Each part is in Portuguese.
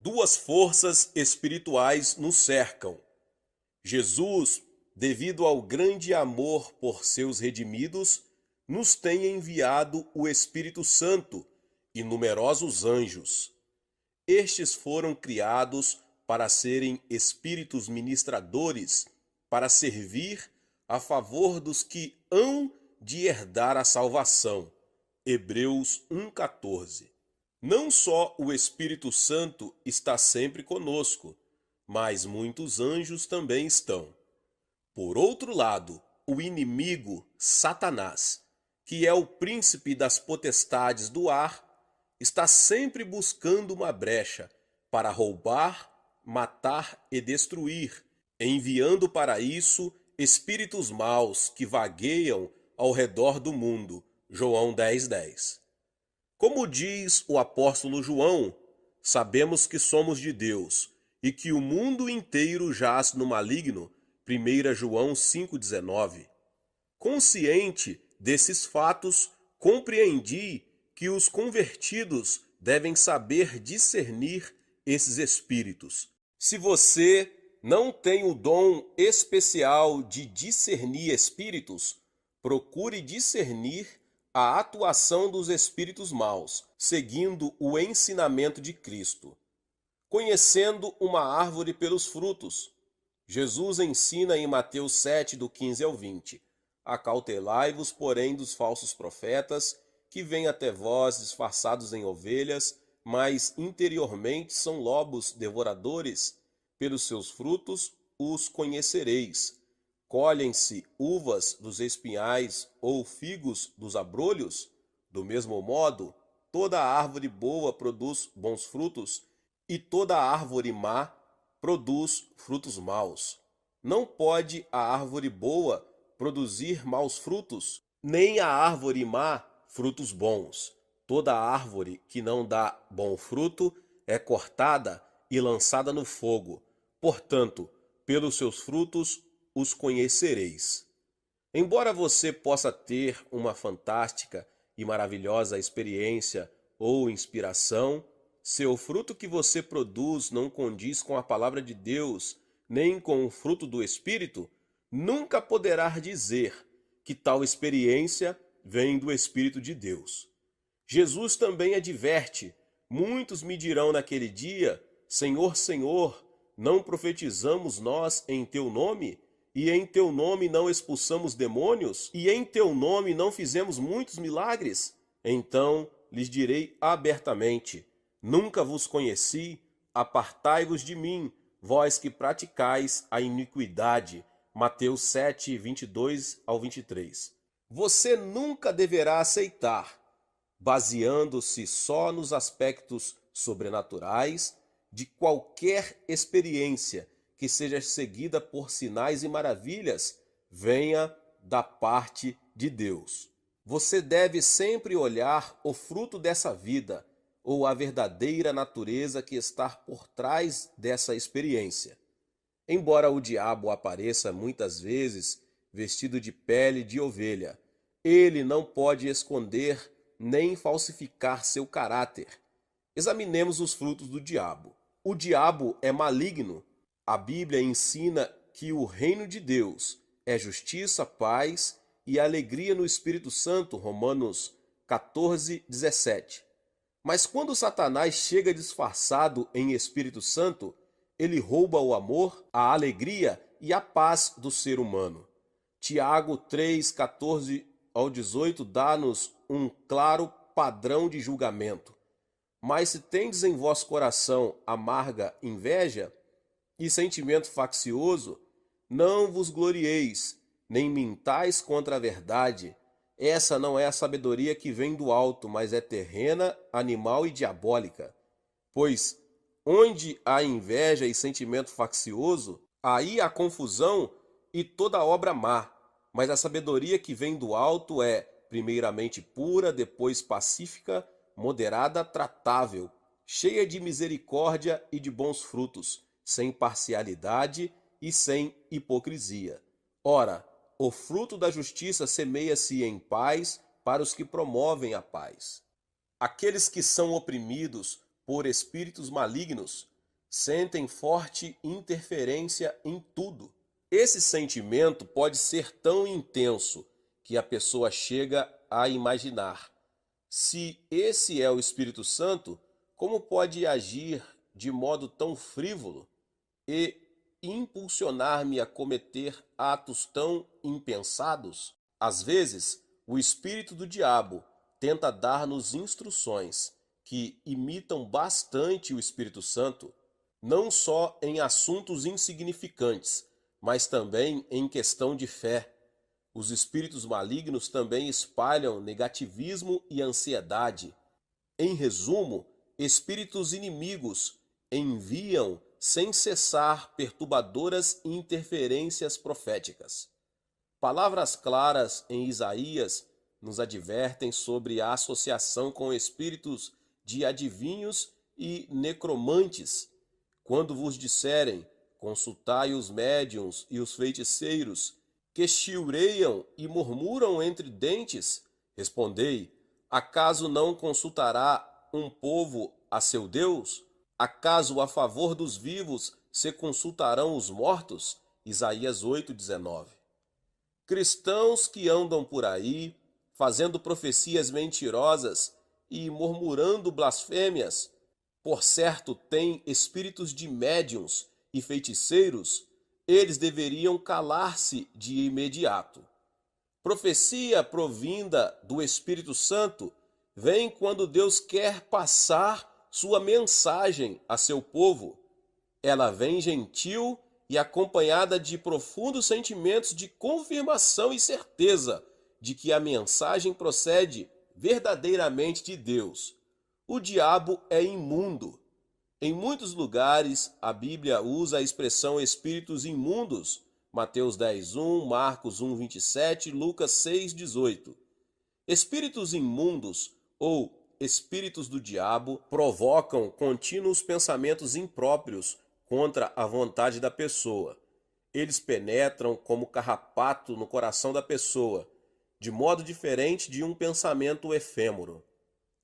Duas forças espirituais nos cercam. Jesus, devido ao grande amor por seus redimidos, nos tem enviado o Espírito Santo e numerosos anjos. Estes foram criados para serem espíritos ministradores, para servir a favor dos que hão de herdar a salvação. Hebreus 1,14. Não só o Espírito Santo está sempre conosco, mas muitos anjos também estão. Por outro lado, o inimigo, Satanás, que é o príncipe das potestades do ar, está sempre buscando uma brecha para roubar, matar e destruir, enviando para isso espíritos maus que vagueiam ao redor do mundo. João 10:10. Como diz o apóstolo João, sabemos que somos de Deus e que o mundo inteiro jaz no maligno. 1 João 5,19. Consciente desses fatos, compreendi que os convertidos devem saber discernir esses espíritos. Se você não tem o dom especial de discernir espíritos, procure discernir a atuação dos espíritos maus, seguindo o ensinamento de Cristo. Conhecendo uma árvore pelos frutos. Jesus ensina em Mateus 7, do 15 ao 20. Acautelai-vos, porém, dos falsos profetas, que vêm até vós disfarçados em ovelhas, mas interiormente são lobos devoradores. Pelos seus frutos os conhecereis. Colhem-se uvas dos espinhais ou figos dos abrolhos? Do mesmo modo, toda árvore boa produz bons frutos, e toda árvore má produz frutos maus. Não pode a árvore boa produzir maus frutos, nem a árvore má frutos bons. Toda árvore que não dá bom fruto é cortada e lançada no fogo. Portanto, pelos seus frutos os conhecereis. Embora você possa ter uma fantástica e maravilhosa experiência ou inspiração, se o fruto que você produz não condiz com a palavra de Deus, nem com o fruto do Espírito, nunca poderá dizer que tal experiência vem do Espírito de Deus. Jesus também adverte: muitos me dirão naquele dia, Senhor, Senhor, não profetizamos nós em teu nome? E em teu nome não expulsamos demônios? E em teu nome não fizemos muitos milagres? Então lhes direi abertamente: nunca vos conheci, apartai-vos de mim, vós que praticais a iniquidade. Mateus 7, 22 ao 23. Você nunca deverá aceitar, baseando-se só nos aspectos sobrenaturais de qualquer experiência que seja seguida por sinais e maravilhas, venha da parte de Deus. Você deve sempre olhar o fruto dessa vida, ou a verdadeira natureza que está por trás dessa experiência. Embora o diabo apareça muitas vezes vestido de pele de ovelha, ele não pode esconder nem falsificar seu caráter. Examinemos os frutos do diabo. O diabo é maligno. A Bíblia ensina que o reino de Deus é justiça, paz e alegria no Espírito Santo, Romanos 14, 17. Mas quando Satanás chega disfarçado em Espírito Santo, ele rouba o amor, a alegria e a paz do ser humano. Tiago 3, 14 ao 18 dá-nos um claro padrão de julgamento. Mas se tendes em vosso coração amarga inveja e sentimento faccioso, não vos glorieis, nem mintais contra a verdade. Essa não é a sabedoria que vem do alto, mas é terrena, animal e diabólica. Pois onde há inveja e sentimento faccioso, aí há confusão e toda obra má. Mas a sabedoria que vem do alto é, primeiramente pura, depois pacífica, moderada, tratável, cheia de misericórdia e de bons frutos, sem parcialidade e sem hipocrisia. Ora, o fruto da justiça semeia-se em paz para os que promovem a paz. Aqueles que são oprimidos por espíritos malignos sentem forte interferência em tudo. Esse sentimento pode ser tão intenso que a pessoa chega a imaginar: se esse é o Espírito Santo, como pode agir de modo tão frívolo e impulsionar-me a cometer atos tão impensados? Às vezes, o espírito do diabo tenta dar-nos instruções que imitam bastante o Espírito Santo, não só em assuntos insignificantes, mas também em questão de fé. Os espíritos malignos também espalham negativismo e ansiedade. Em resumo, espíritos inimigos enviam sem cessar perturbadoras interferências proféticas. Palavras claras em Isaías nos advertem sobre a associação com espíritos de adivinhos e necromantes. Quando vos disserem: consultai os médiuns e os feiticeiros, que chilreiam e murmuram entre dentes, respondei: acaso não consultará um povo a seu Deus? Acaso a favor dos vivos se consultarão os mortos? Isaías 8:19. Cristãos que andam por aí, fazendo profecias mentirosas e murmurando blasfêmias, por certo têm espíritos de médiuns e feiticeiros, eles deveriam calar-se de imediato. Profecia provinda do Espírito Santo vem quando Deus quer passar sua mensagem a seu povo. Ela vem gentil e acompanhada de profundos sentimentos de confirmação e certeza de que a mensagem procede verdadeiramente de Deus. O diabo é imundo. Em muitos lugares, a Bíblia usa a expressão espíritos imundos, Mateus 10:1, Marcos 1:27, Lucas 6:18. Espíritos imundos ou espíritos do diabo provocam contínuos pensamentos impróprios contra a vontade da pessoa. Eles penetram como carrapato no coração da pessoa, de modo diferente de um pensamento efêmero.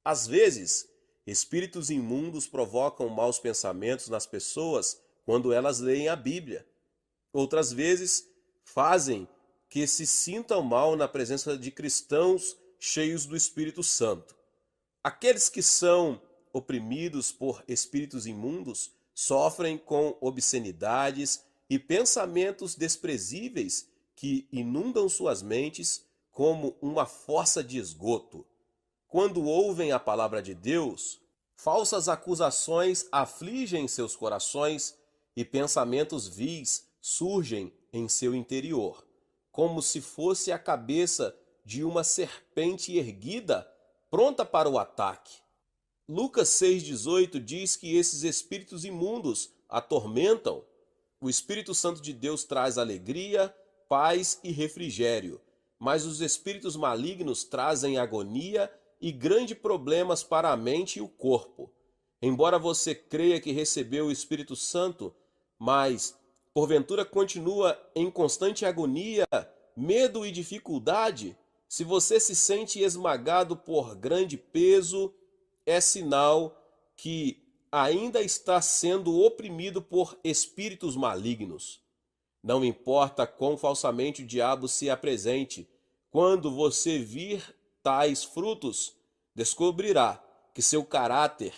Às vezes, espíritos imundos provocam maus pensamentos nas pessoas quando elas leem a Bíblia. Outras vezes, fazem que se sintam mal na presença de cristãos cheios do Espírito Santo. Aqueles que são oprimidos por espíritos imundos sofrem com obscenidades e pensamentos desprezíveis que inundam suas mentes como uma fossa de esgoto. Quando ouvem a palavra de Deus, falsas acusações afligem seus corações e pensamentos vis surgem em seu interior, como se fosse a cabeça de uma serpente erguida, pronta para o ataque. Lucas 6,18 diz que esses espíritos imundos atormentam. O Espírito Santo de Deus traz alegria, paz e refrigério, mas os espíritos malignos trazem agonia e grandes problemas para a mente e o corpo. Embora você creia que recebeu o Espírito Santo, mas porventura continua em constante agonia, medo e dificuldade, se você se sente esmagado por grande peso, é sinal que ainda está sendo oprimido por espíritos malignos. Não importa quão falsamente o diabo se apresente, quando você vir tais frutos, descobrirá que seu caráter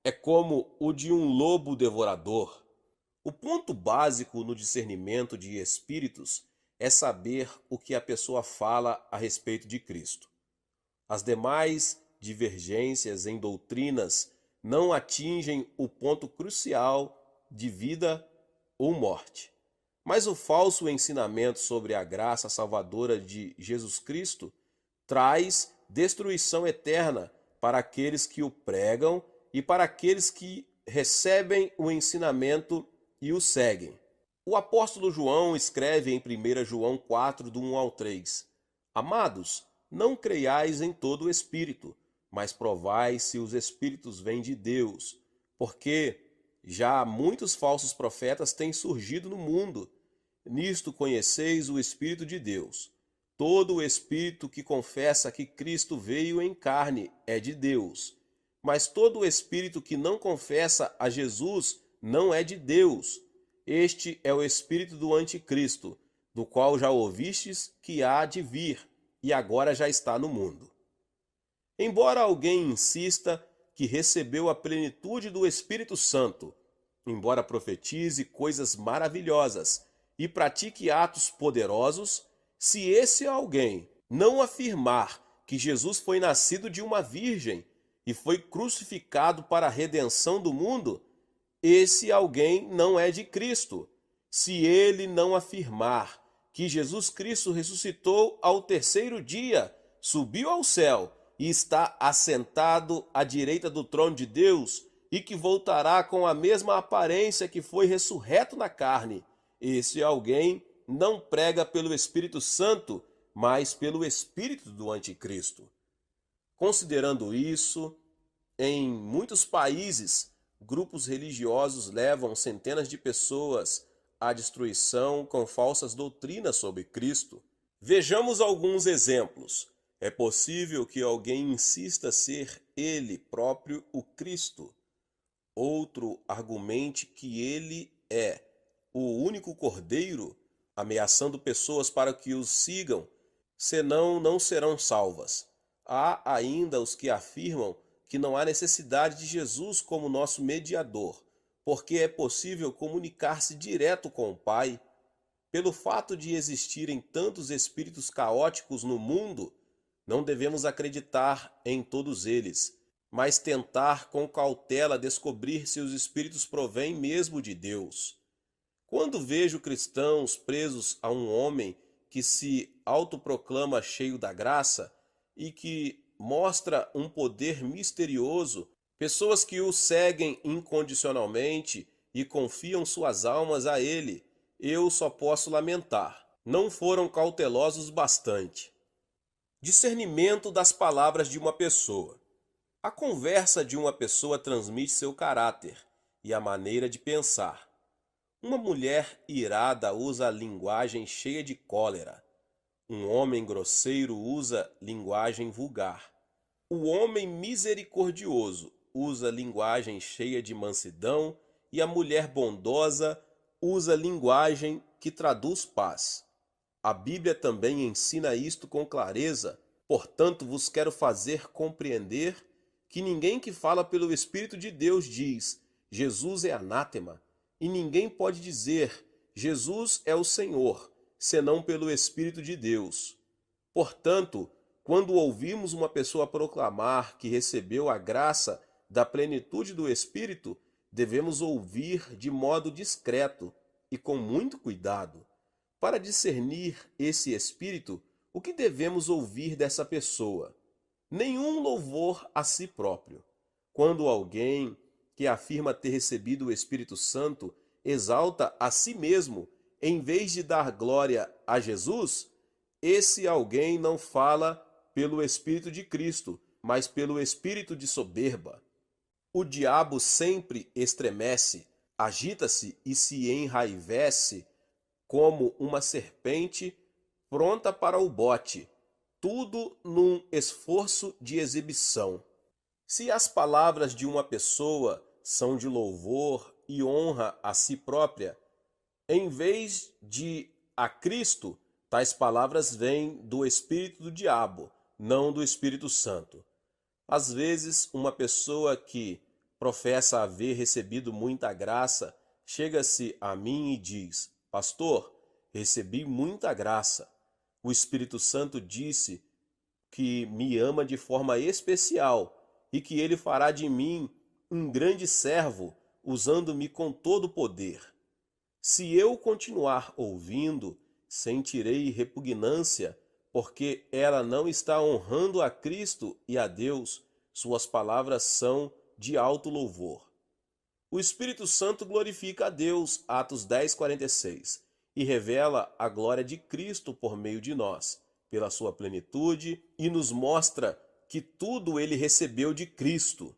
é como o de um lobo devorador. O ponto básico no discernimento de espíritos é saber o que a pessoa fala a respeito de Cristo. As demais divergências em doutrinas não atingem o ponto crucial de vida ou morte. Mas o falso ensinamento sobre a graça salvadora de Jesus Cristo traz destruição eterna para aqueles que o pregam e para aqueles que recebem o ensinamento e o seguem. O apóstolo João escreve em 1 João 4, do 1 ao 3: Amados, não creiais em todo o espírito, mas provai se os espíritos vêm de Deus, porque já muitos falsos profetas têm surgido no mundo. Nisto conheceis o Espírito de Deus. Todo o espírito que confessa que Cristo veio em carne é de Deus, mas todo o espírito que não confessa a Jesus não é de Deus. Este é o espírito do anticristo, do qual já ouvistes que há de vir, e agora já está no mundo. Embora alguém insista que recebeu a plenitude do Espírito Santo, embora profetize coisas maravilhosas e pratique atos poderosos, se esse alguém não afirmar que Jesus foi nascido de uma virgem e foi crucificado para a redenção do mundo, esse alguém não é de Cristo. Se ele não afirmar que Jesus Cristo ressuscitou ao terceiro dia, subiu ao céu e está assentado à direita do trono de Deus, e que voltará com a mesma aparência que foi ressurreto na carne, esse alguém não prega pelo Espírito Santo, mas pelo espírito do anticristo. Considerando isso, em muitos países, grupos religiosos levam centenas de pessoas à destruição com falsas doutrinas sobre Cristo. Vejamos alguns exemplos. É possível que alguém insista ser ele próprio o Cristo. Outro argumente que ele é o único Cordeiro, ameaçando pessoas para que os sigam, senão não serão salvas. Há ainda os que afirmam que não há necessidade de Jesus como nosso mediador, porque é possível comunicar-se direto com o Pai. Pelo fato de existirem tantos espíritos caóticos no mundo, não devemos acreditar em todos eles, mas tentar com cautela descobrir se os espíritos provêm mesmo de Deus. Quando vejo cristãos presos a um homem que se autoproclama cheio da graça e que mostra um poder misterioso, pessoas que o seguem incondicionalmente e confiam suas almas a ele, eu só posso lamentar. Não foram cautelosos bastante. Discernimento das palavras de uma pessoa. A conversa de uma pessoa transmite seu caráter e a maneira de pensar. Uma mulher irada usa linguagem cheia de cólera. Um homem grosseiro usa linguagem vulgar. O homem misericordioso usa linguagem cheia de mansidão e a mulher bondosa usa linguagem que traduz paz. A Bíblia também ensina isto com clareza, portanto vos quero fazer compreender que ninguém que fala pelo Espírito de Deus diz, Jesus é anátema, e ninguém pode dizer, Jesus é o Senhor, senão pelo Espírito de Deus. Portanto, quando ouvimos uma pessoa proclamar que recebeu a graça da plenitude do Espírito, devemos ouvir de modo discreto e com muito cuidado. Para discernir esse Espírito, o que devemos ouvir dessa pessoa? Nenhum louvor a si próprio. Quando alguém que afirma ter recebido o Espírito Santo exalta a si mesmo, em vez de dar glória a Jesus, esse alguém não fala pelo Espírito de Cristo, mas pelo espírito de soberba. O diabo sempre estremece, agita-se e se enraivece como uma serpente pronta para o bote, tudo num esforço de exibição. Se as palavras de uma pessoa são de louvor e honra a si própria, em vez de a Cristo, tais palavras vêm do espírito do diabo, não do Espírito Santo. Às vezes, uma pessoa que professa haver recebido muita graça chega-se a mim e diz, Pastor, recebi muita graça. O Espírito Santo disse que me ama de forma especial e que ele fará de mim um grande servo, usando-me com todo o poder. Se eu continuar ouvindo, sentirei repugnância, porque ela não está honrando a Cristo e a Deus. Suas palavras são de alto louvor. O Espírito Santo glorifica a Deus, Atos 10:46, e revela a glória de Cristo por meio de nós, pela sua plenitude, e nos mostra que tudo ele recebeu de Cristo.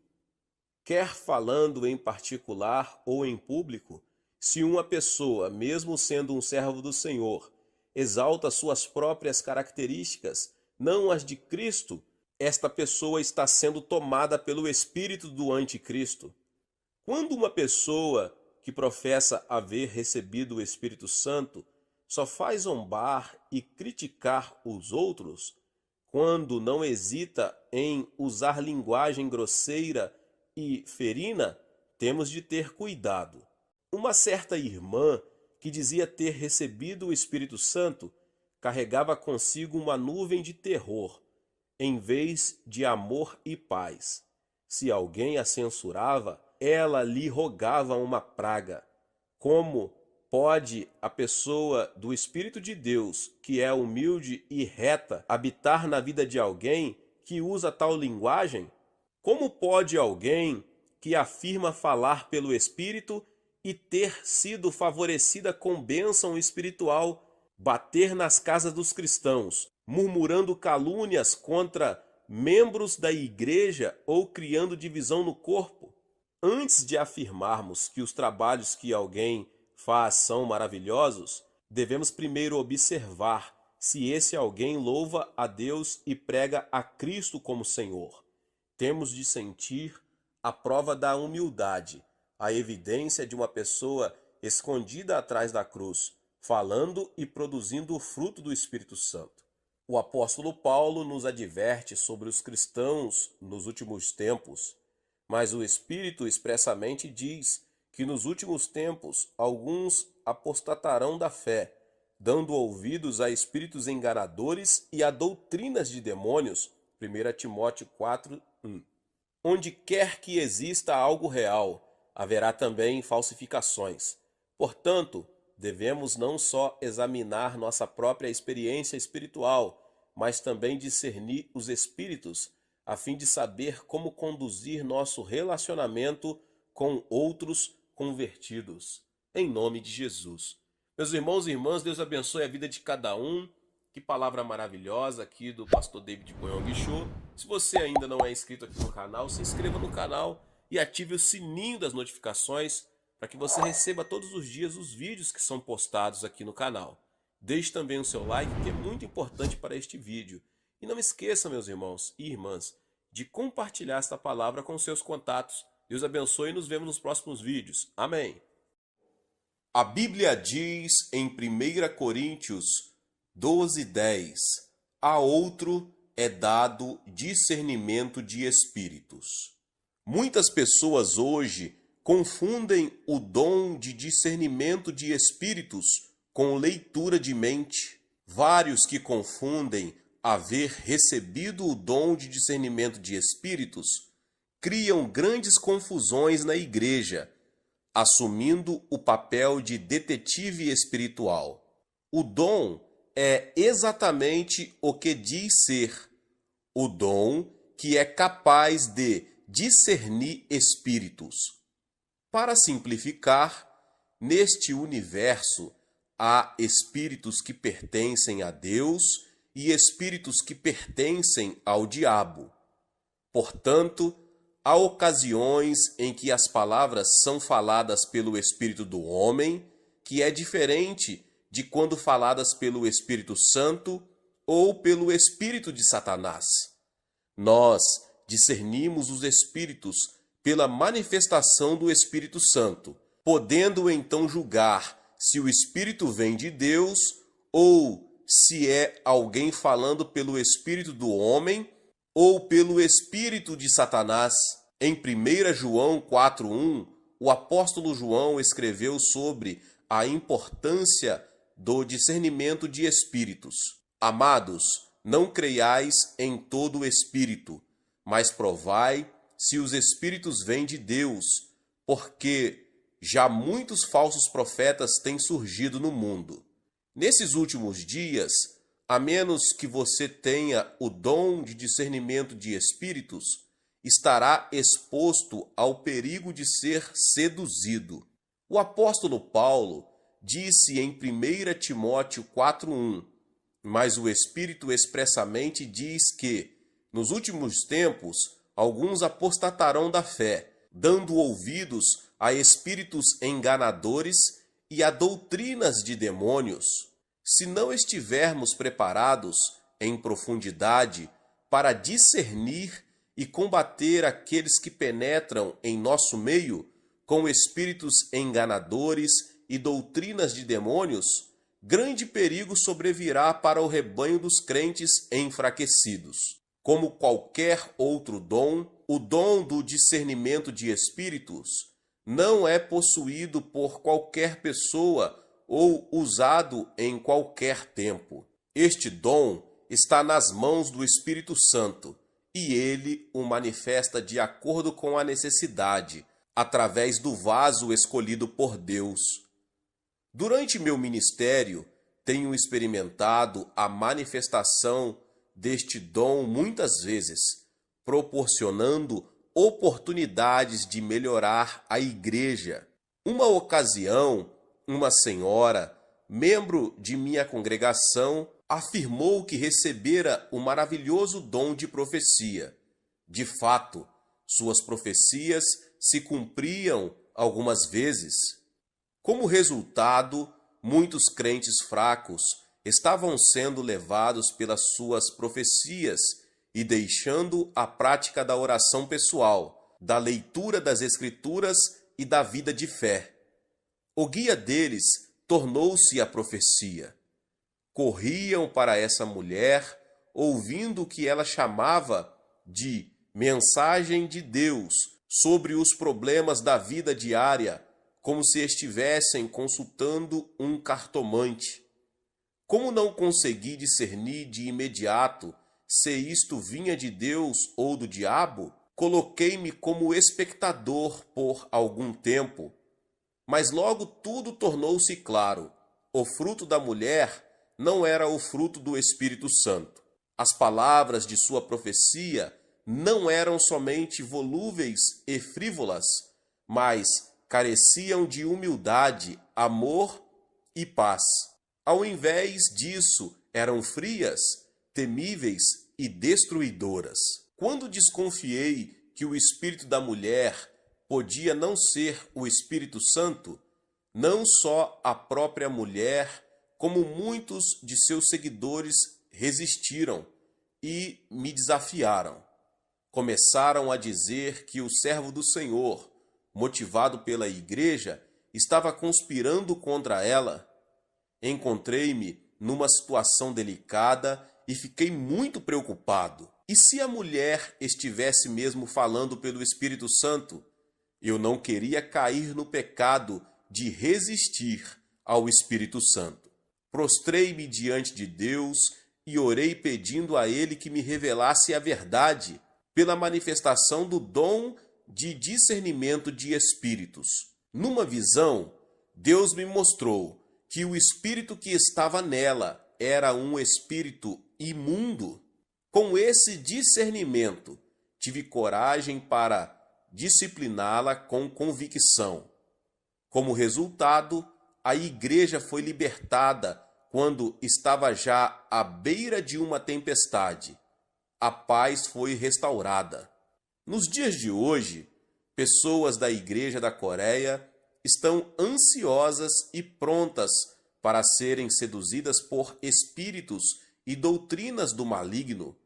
Quer falando em particular ou em público, se uma pessoa, mesmo sendo um servo do Senhor, exalta suas próprias características, não as de Cristo, esta pessoa está sendo tomada pelo espírito do anticristo. Quando uma pessoa que professa haver recebido o Espírito Santo só faz zombar e criticar os outros quando não hesita em usar linguagem grosseira e ferina, temos de ter cuidado. Uma certa irmã que dizia ter recebido o Espírito Santo carregava consigo uma nuvem de terror, em vez de amor e paz. Se alguém a censurava, ela lhe rogava uma praga. Como pode a pessoa do Espírito de Deus, que é humilde e reta, habitar na vida de alguém que usa tal linguagem? Como pode alguém que afirma falar pelo Espírito e ter sido favorecida com bênção espiritual bater nas casas dos cristãos, murmurando calúnias contra membros da igreja ou criando divisão no corpo? Antes de afirmarmos que os trabalhos que alguém faz são maravilhosos, devemos primeiro observar se esse alguém louva a Deus e prega a Cristo como Senhor. Temos de sentir a prova da humildade, a evidência de uma pessoa escondida atrás da cruz, falando e produzindo o fruto do Espírito Santo. O apóstolo Paulo nos adverte sobre os cristãos nos últimos tempos, mas o Espírito expressamente diz que nos últimos tempos alguns apostatarão da fé, dando ouvidos a espíritos enganadores e a doutrinas de demônios. 1 Timóteo 4:1. Onde quer que exista algo real, haverá também falsificações. Portanto, devemos não só examinar nossa própria experiência espiritual, mas também discernir os espíritos, a fim de saber como conduzir nosso relacionamento com outros convertidos. Em nome de Jesus. Meus irmãos e irmãs, Deus abençoe a vida de cada um. Que palavra maravilhosa aqui do pastor David Boyong Show. Se você ainda não é inscrito aqui no canal, se inscreva no canal e ative o sininho das notificações para que você receba todos os dias os vídeos que são postados aqui no canal. Deixe também o seu like, que é muito importante para este vídeo. E não esqueça, meus irmãos e irmãs, de compartilhar esta palavra com seus contatos. Deus abençoe e nos vemos nos próximos vídeos. Amém. A Bíblia diz em 1 Coríntios 12:10, a outro é dado discernimento de espíritos. Muitas pessoas hoje confundem o dom de discernimento de espíritos com leitura de mente. Vários que confundem haver recebido o dom de discernimento de espíritos criam grandes confusões na igreja, assumindo o papel de detetive espiritual. O dom é exatamente o que diz ser: o dom que é capaz de discernir espíritos. Para simplificar, neste universo há espíritos que pertencem a Deus e espíritos que pertencem ao diabo. Portanto, há ocasiões em que as palavras são faladas pelo Espírito do homem, que é diferente de quando faladas pelo Espírito Santo ou pelo Espírito de Satanás. Nós discernimos os espíritos pela manifestação do Espírito Santo, podendo então julgar se o Espírito vem de Deus ou se é alguém falando pelo Espírito do homem ou pelo Espírito de Satanás. Em 1 João 4:1, o apóstolo João escreveu sobre a importância do discernimento de espíritos. Amados, não creiais em todo o espírito, mas provai se os espíritos vêm de Deus, porque já muitos falsos profetas têm surgido no mundo. Nesses últimos dias, a menos que você tenha o dom de discernimento de espíritos, estará exposto ao perigo de ser seduzido. O apóstolo Paulo disse em 1 Timóteo 4:1, mas o Espírito expressamente diz que, nos últimos tempos, alguns apostatarão da fé, dando ouvidos a espíritos enganadores e a doutrinas de demônios. Se não estivermos preparados em profundidade para discernir e combater aqueles que penetram em nosso meio, com espíritos enganadores e doutrinas de demônios, grande perigo sobrevirá para o rebanho dos crentes enfraquecidos. Como qualquer outro dom, o dom do discernimento de espíritos não é possuído por qualquer pessoa ou usado em qualquer tempo. Este dom está nas mãos do Espírito Santo e ele o manifesta de acordo com a necessidade, através do vaso escolhido por Deus. Durante meu ministério, tenho experimentado a manifestação deste dom muitas vezes, proporcionando oportunidades de melhorar a igreja. Uma ocasião, uma senhora, membro de minha congregação, afirmou que recebera o maravilhoso dom de profecia. De fato, suas profecias se cumpriam algumas vezes. Como resultado, muitos crentes fracos estavam sendo levados pelas suas profecias e deixando a prática da oração pessoal, da leitura das Escrituras e da vida de fé. O guia deles tornou-se a profecia. Corriam para essa mulher, ouvindo o que ela chamava de mensagem de Deus sobre os problemas da vida diária, como se estivessem consultando um cartomante. Como não consegui discernir de imediato se isto vinha de Deus ou do diabo, coloquei-me como espectador por algum tempo. Mas logo tudo tornou-se claro. O fruto da mulher não era o fruto do Espírito Santo. As palavras de sua profecia não eram somente volúveis e frívolas, mas careciam de humildade, amor e paz. Ao invés disso, eram frias, temíveis e destruidoras. Quando desconfiei que o espírito da mulher podia não ser o Espírito Santo, não só a própria mulher, como muitos de seus seguidores resistiram e me desafiaram. Começaram a dizer que o servo do Senhor, motivado pela igreja, estava conspirando contra ela. Encontrei-me numa situação delicada e fiquei muito preocupado. E se a mulher estivesse mesmo falando pelo Espírito Santo? Eu não queria cair no pecado de resistir ao Espírito Santo. Prostrei-me diante de Deus e orei pedindo a Ele que me revelasse a verdade pela manifestação do dom de discernimento de espíritos. Numa visão, Deus me mostrou que o espírito que estava nela era um espírito imundo. Com esse discernimento, tive coragem para discipliná-la com convicção. Como resultado, a igreja foi libertada quando estava já à beira de uma tempestade. A paz foi restaurada. Nos dias de hoje, pessoas da Igreja da Coreia estão ansiosas e prontas para serem seduzidas por espíritos e doutrinas do maligno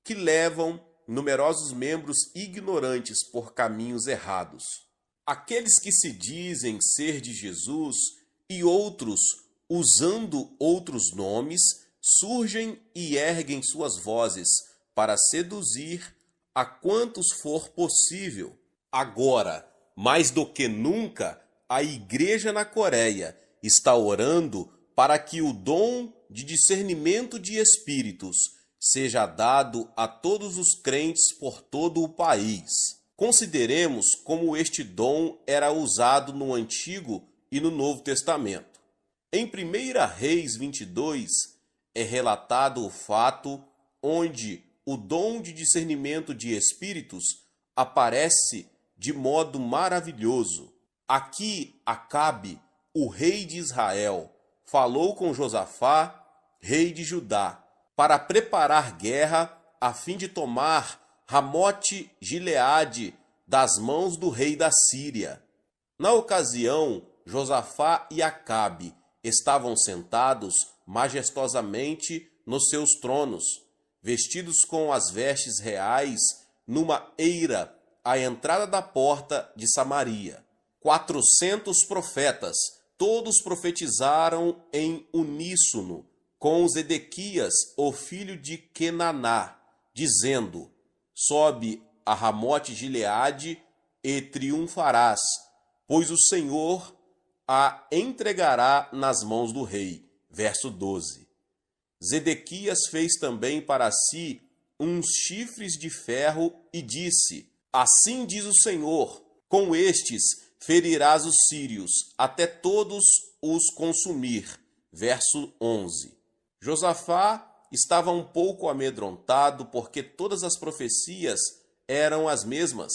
que levam numerosos membros ignorantes por caminhos errados. Aqueles que se dizem ser de Jesus e outros, usando outros nomes, surgem e erguem suas vozes para seduzir a quantos for possível. Agora, mais do que nunca, a igreja na Coreia está orando para que o dom de discernimento de espíritos seja dado a todos os crentes por todo o país. Consideremos como este dom era usado no Antigo e no Novo Testamento. Em 1 Reis 22, é relatado o fato onde o dom de discernimento de espíritos aparece de modo maravilhoso. Aqui Acabe, o rei de Israel, falou com Josafá, rei de Judá, para preparar guerra a fim de tomar Ramote-Gileade das mãos do rei da Síria. Na ocasião, Josafá e Acabe estavam sentados majestosamente nos seus tronos, vestidos com as vestes reais, numa eira à entrada da porta de Samaria. 400 profetas, todos profetizaram em uníssono com Zedequias, o filho de Quenaná, dizendo: sobe a Ramote Gileade e triunfarás, pois o Senhor a entregará nas mãos do rei. Verso 12. Zedequias fez também para si uns chifres de ferro e disse: assim diz o Senhor, com estes ferirás os sírios, até todos os consumir. Verso 11. Josafá estava um pouco amedrontado, porque todas as profecias eram as mesmas.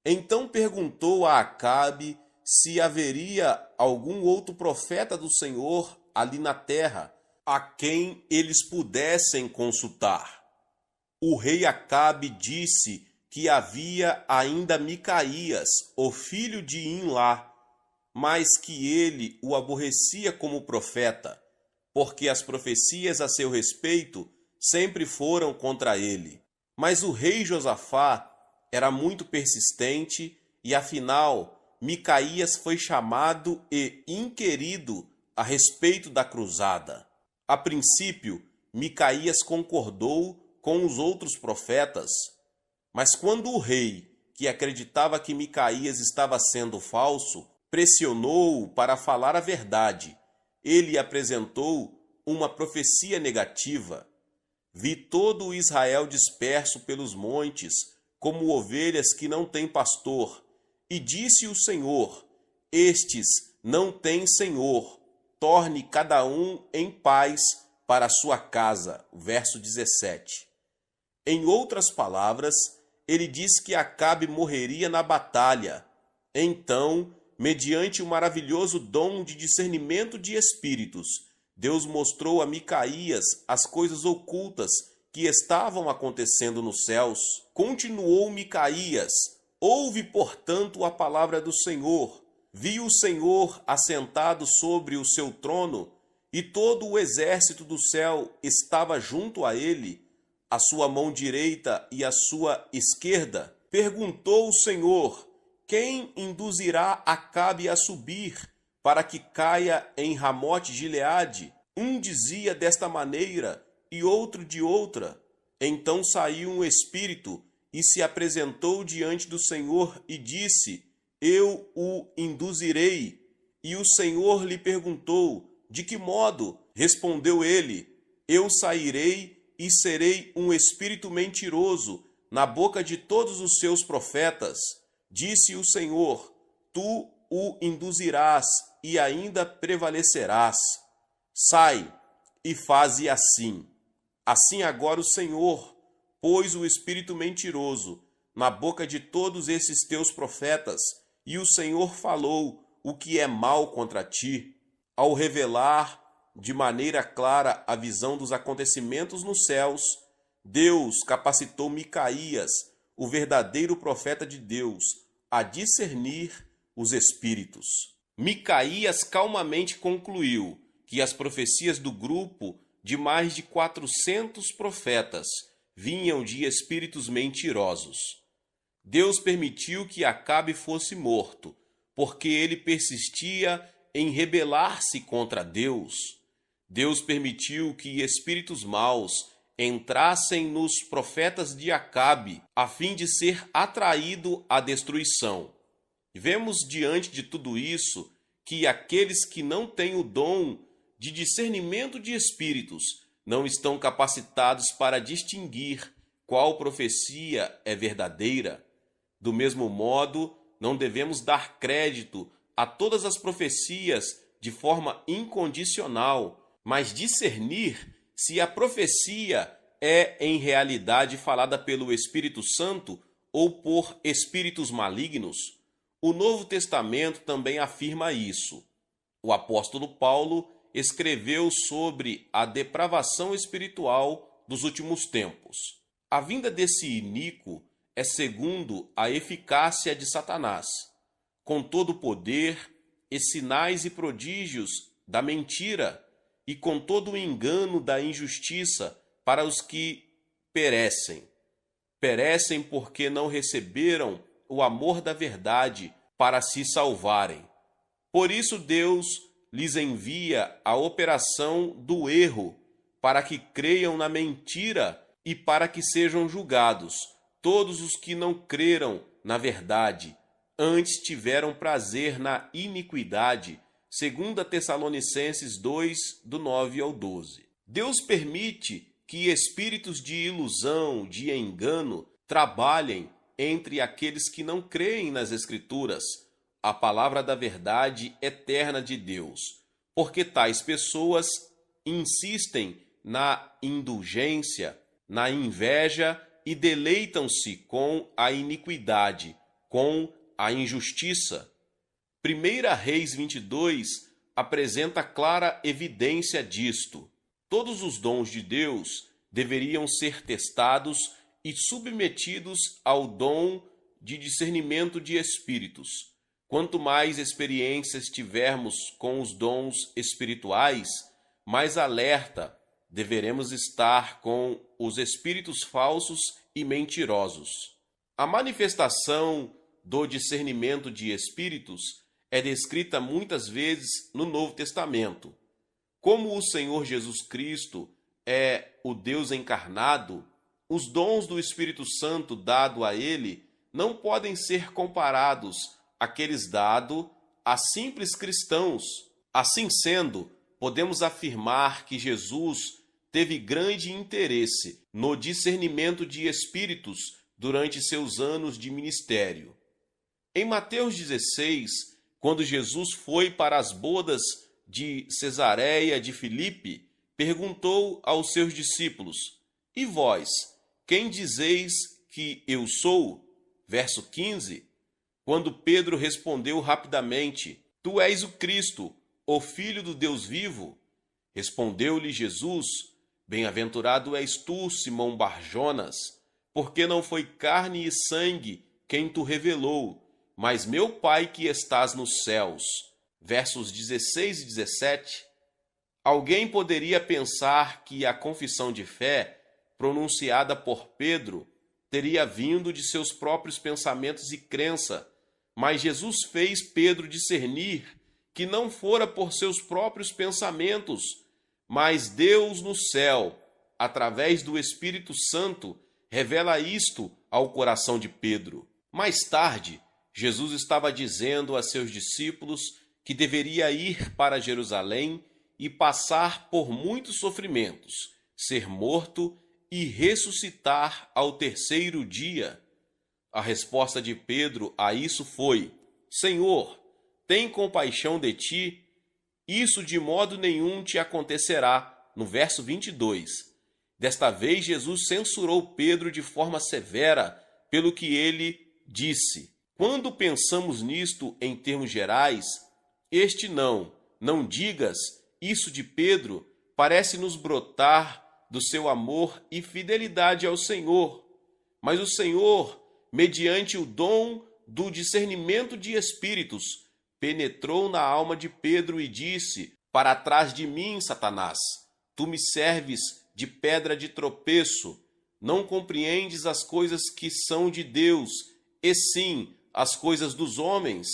Então perguntou a Acabe se haveria algum outro profeta do Senhor ali na terra, a quem eles pudessem consultar. O rei Acabe disse que havia ainda Micaías, o filho de Imlá, mas que ele o aborrecia como profeta, porque as profecias a seu respeito sempre foram contra ele. Mas o rei Josafá era muito persistente e, afinal, Micaías foi chamado e inquirido a respeito da cruzada. A princípio, Micaías concordou com os outros profetas, mas quando o rei, que acreditava que Micaías estava sendo falso, pressionou-o para falar a verdade, ele apresentou uma profecia negativa. Vi todo o Israel disperso pelos montes, como ovelhas que não têm pastor. E disse o Senhor: estes não têm senhor, torne cada um em paz para a sua casa. Verso 17. Em outras palavras, ele diz que Acabe morreria na batalha. Então, mediante o maravilhoso dom de discernimento de espíritos, Deus mostrou a Micaías as coisas ocultas que estavam acontecendo nos céus. Continuou Micaías: ouve, portanto, a palavra do Senhor. Vi o Senhor assentado sobre o seu trono, e todo o exército do céu estava junto a ele, a sua mão direita e a sua esquerda. Perguntou o Senhor: quem induzirá Acabe a subir, para que caia em Ramote Gileade? Um dizia desta maneira, e outro de outra. Então saiu um espírito, e se apresentou diante do Senhor, e disse: eu o induzirei. E o Senhor lhe perguntou: de que modo? Respondeu ele: eu sairei e serei um espírito mentiroso na boca de todos os seus profetas. Disse o Senhor: tu o induzirás e ainda prevalecerás. Sai e faze assim. Assim agora o Senhor pôs o espírito mentiroso na boca de todos esses teus profetas, e o Senhor falou o que é mal contra ti. Ao revelar de maneira clara a visão dos acontecimentos nos céus, Deus capacitou Micaías, o verdadeiro profeta de Deus, a discernir os espíritos. Micaías calmamente concluiu que as profecias do grupo de mais de 400 profetas vinham de espíritos mentirosos. Deus permitiu que Acabe fosse morto, porque ele persistia em rebelar-se contra Deus. Deus permitiu que espíritos maus entrassem nos profetas de Acabe, a fim de ser atraído à destruição. Vemos diante de tudo isso que aqueles que não têm o dom de discernimento de espíritos não estão capacitados para distinguir qual profecia é verdadeira. Do mesmo modo, não devemos dar crédito a todas as profecias de forma incondicional, mas discernir se a profecia é em realidade falada pelo Espírito Santo ou por espíritos malignos. O Novo Testamento também afirma isso. O apóstolo Paulo escreveu sobre a depravação espiritual dos últimos tempos. A vinda desse iníquo é segundo a eficácia de Satanás, com todo o poder e sinais e prodígios da mentira e com todo o engano da injustiça para os que perecem. Perecem porque não receberam o amor da verdade para se salvarem. Por isso Deus lhes envia a operação do erro, para que creiam na mentira e para que sejam julgados todos os que não creram na verdade, antes tiveram prazer na iniquidade, segundo Tessalonicenses 2, do 9 ao 12. Deus permite que espíritos de ilusão, de engano, trabalhem entre aqueles que não creem nas Escrituras, a palavra da verdade eterna de Deus, porque tais pessoas insistem na indulgência, na inveja e deleitam-se com a iniquidade, com a injustiça. 1 Reis 22 apresenta clara evidência disto. Todos os dons de Deus deveriam ser testados e submetidos ao dom de discernimento de espíritos. Quanto mais experiências tivermos com os dons espirituais, mais alerta deveremos estar com os espíritos falsos e mentirosos. A manifestação do discernimento de espíritos é descrita muitas vezes no Novo Testamento. Como o Senhor Jesus Cristo é o Deus encarnado, os dons do Espírito Santo dado a ele não podem ser comparados àqueles dados a simples cristãos. Assim sendo, podemos afirmar que Jesus teve grande interesse no discernimento de espíritos durante seus anos de ministério. Em Mateus 16, quando Jesus foi para as bodas de Cesareia de Filipe, perguntou aos seus discípulos: E vós, quem dizeis que eu sou? Verso 15. Quando Pedro respondeu rapidamente: Tu és o Cristo, o Filho do Deus vivo. Respondeu-lhe Jesus: Bem-aventurado és tu, Simão Barjonas, porque não foi carne e sangue quem tu revelou, mas meu Pai que estás nos céus. Versos 16 e 17. Alguém poderia pensar que a confissão de fé, pronunciada por Pedro, teria vindo de seus próprios pensamentos e crença, mas Jesus fez Pedro discernir que não fora por seus próprios pensamentos, mas Deus no céu, através do Espírito Santo, revela isto ao coração de Pedro. Mais tarde, Jesus estava dizendo a seus discípulos que deveria ir para Jerusalém e passar por muitos sofrimentos, ser morto e ressuscitar ao terceiro dia. A resposta de Pedro a isso foi: Senhor, tem compaixão de ti, isso de modo nenhum te acontecerá. No verso 22. Desta vez Jesus censurou Pedro de forma severa pelo que ele disse. Quando pensamos nisto em termos gerais, este não digas, isso de Pedro parece nos brotar do seu amor e fidelidade ao Senhor. Mas o Senhor, mediante o dom do discernimento de espíritos, penetrou na alma de Pedro e disse: Para trás de mim, Satanás, tu me serves de pedra de tropeço, não compreendes as coisas que são de Deus, e sim as coisas dos homens.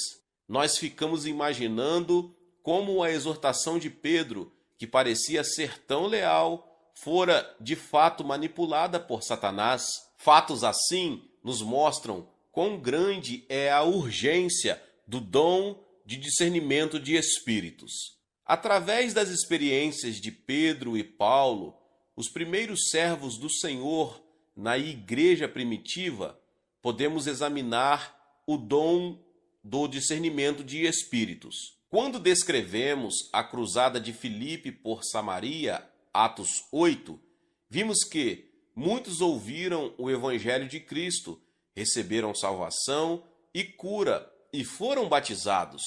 Nós ficamos imaginando como a exortação de Pedro, que parecia ser tão leal, fora de fato manipulada por Satanás. Fatos assim nos mostram quão grande é a urgência do dom de discernimento de espíritos. Através das experiências de Pedro e Paulo, os primeiros servos do Senhor na igreja primitiva, podemos examinar o dom do discernimento de espíritos. Quando descrevemos a cruzada de Filipe por Samaria, Atos 8, vimos que muitos ouviram o evangelho de Cristo, receberam salvação e cura e foram batizados.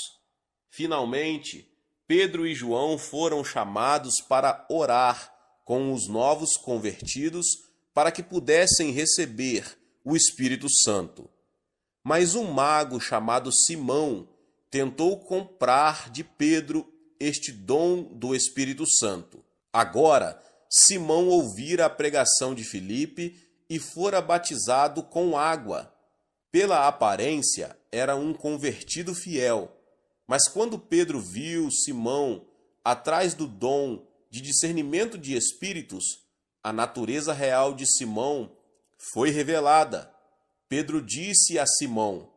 Finalmente, Pedro e João foram chamados para orar com os novos convertidos para que pudessem receber o Espírito Santo. Mas um mago chamado Simão tentou comprar de Pedro este dom do Espírito Santo. Agora, Simão ouvira a pregação de Filipe e fora batizado com água. Pela aparência, era um convertido fiel, mas quando Pedro viu Simão atrás do dom de discernimento de espíritos, a natureza real de Simão foi revelada. Pedro disse a Simão: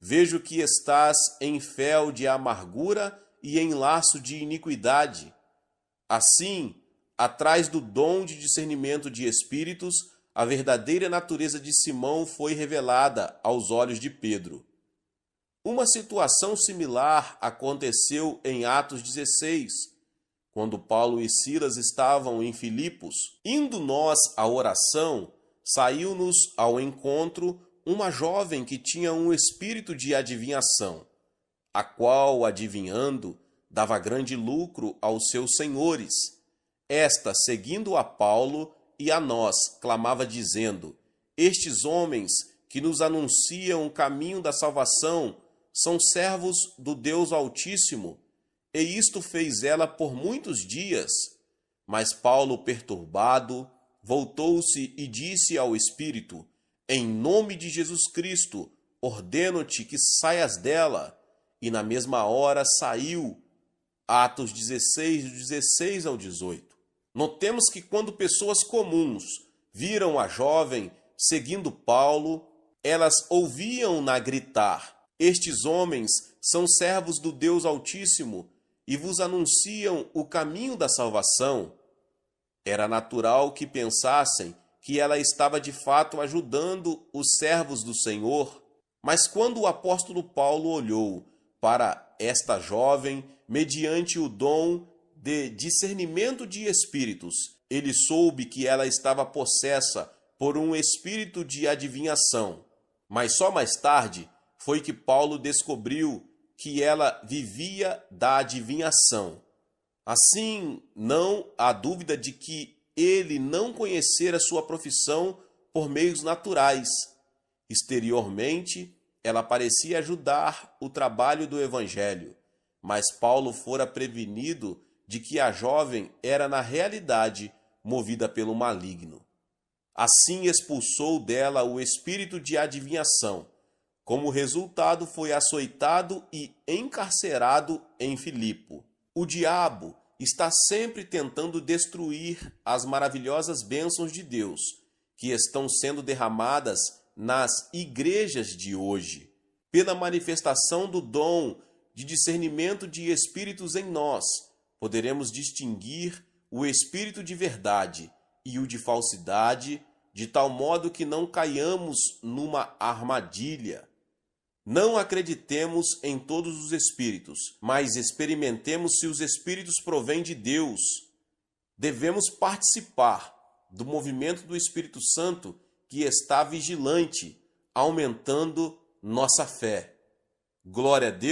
vejo que estás em fel de amargura e em laço de iniquidade. Assim, atrás do dom de discernimento de espíritos, a verdadeira natureza de Simão foi revelada aos olhos de Pedro. Uma situação similar aconteceu em Atos 16, quando Paulo e Silas estavam em Filipos. Indo nós à oração, saiu-nos ao encontro uma jovem que tinha um espírito de adivinhação, a qual, adivinhando, dava grande lucro aos seus senhores. Esta, seguindo a Paulo e a nós, clamava dizendo: estes homens que nos anunciam o caminho da salvação são servos do Deus Altíssimo. E isto fez ela por muitos dias. Mas Paulo, perturbado, voltou-se e disse ao espírito: em nome de Jesus Cristo, ordeno-te que saias dela. E na mesma hora saiu. Atos 16, do 16 ao 18. Notemos que quando pessoas comuns viram a jovem seguindo Paulo, elas ouviam-na gritar: estes homens são servos do Deus Altíssimo e vos anunciam o caminho da salvação. Era natural que pensassem que ela estava de fato ajudando os servos do Senhor. Mas quando o apóstolo Paulo olhou para esta jovem, mediante o dom de discernimento de espíritos, ele soube que ela estava possessa por um espírito de adivinhação. Mas só mais tarde foi que Paulo descobriu que ela vivia da adivinhação. Assim, não há dúvida de que ele não conhecera sua profissão por meios naturais. Exteriormente, ela parecia ajudar o trabalho do evangelho, mas Paulo fora prevenido de que a jovem era na realidade movida pelo maligno. Assim expulsou dela o espírito de adivinhação. Como resultado, foi açoitado e encarcerado em Filipo. O diabo está sempre tentando destruir as maravilhosas bênçãos de Deus que estão sendo derramadas nas igrejas de hoje. Pela manifestação do dom de discernimento de espíritos em nós, poderemos distinguir o espírito de verdade e o de falsidade, de tal modo que não caiamos numa armadilha. Não acreditemos em todos os espíritos, mas experimentemos se os espíritos provêm de Deus. Devemos participar do movimento do Espírito Santo que está vigilante, aumentando nossa fé. Glória a Deus.